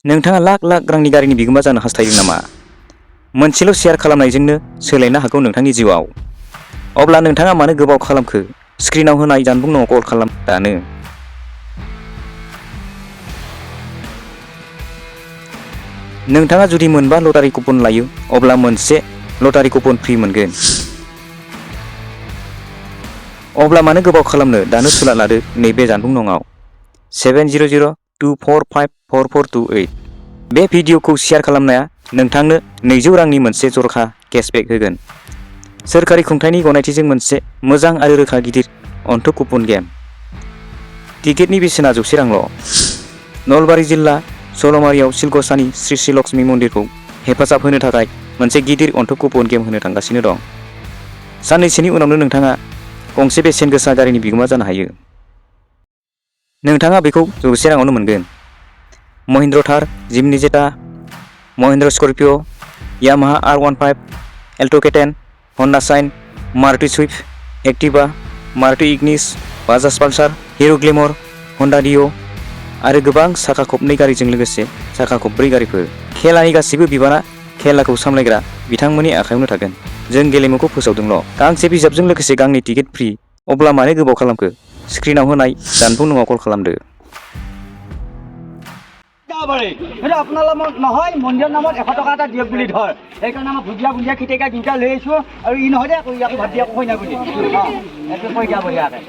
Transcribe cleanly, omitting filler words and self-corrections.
नोंथाङा लाख लाख रांनि गारिनि बिगोमा जानो हास्थायदों नामा? मोनसेल' शेयार खालामनायजोंनो सोलायनो हागौ नोंथांनि जिउआव। अब्ला नोंथाङा मानो गोबाव खालामखो? स्क्रिनाव होनाय जानबुं नङाव कल खालाम दानो। नोंथाङा जुदि मोनबा लटारि कुपन लायो अब्ला मोनसे लटारि कुपन फ्रि मोनगोन। अब्ला मानो गोबाव खालामनो? दानो सुलाद लादो नैबे जानबुं नङाव 7002454428। बे भिडिअखौ शेयार खालामनाया नोंथांनो 200 रांनि मोनसे जर'खा केशबेक होगोन। सोरखारि खुंथायनि गनायथिजों मोनसे मोजां आरो रोखा गिदिर अनथोब कुपन गेम। टिकेटनि बेसेना 100 रांल'। नलबारि जिल्ला सल'मारियाव सिलगसानि श्री श्री लक्ष्मी मन्दिरखौ हेफाजाब होनो थाखाय मोनसे गिदिर अनथोब कुपन गेम होनो थांगासिनो दं। साननैसोनि उनावनो नोंथाङा गंसे बेसेन गोसा गारिनि बिगोमा जानो हायो। नोंथाङा बेखौ 100 राङावनो मोनगोन। Mahindra Thar, Jimny Jetta, Mahindra Scorpio', Yamaha R15, Alto' K10, Honda Shine, Maruti Swift, Activa, Maruti Ignis, Bajaj Pulsar, Hero' Glamour, Honda dear आरो गोबां साखा खबनै गारिजों लोगोसे साखा खबब्रै गारिफोर। खेलानि गासैबो बिबाना खेलाखौ सामलायग्रा बिथांमोननि आखायावनो थागोन। जों गेलेमुखौ फोसावदोंल'। गांसे बिजाबजों लोगोसे गांनै टिकेट फ्रि। अब्ला मानो गोबाव खालामखो? स्क्रिनाव होनाय जानबुं नङाव कल खालामदो। নহয় মন্দিৰৰ নামত 100 টকা এটা দিয়ক বুলি ধৰ সেইকাৰণে আমাৰ ভুজিয়া ভুজিয়া খিটেকা দুটা লৈ আহিছোঁ আৰু ই নহয় দে আকৌ ইয়াক ভাত দিয়া কইনা বুলি এইটো কৈ দিয়া বঢ়িয়াকৈ।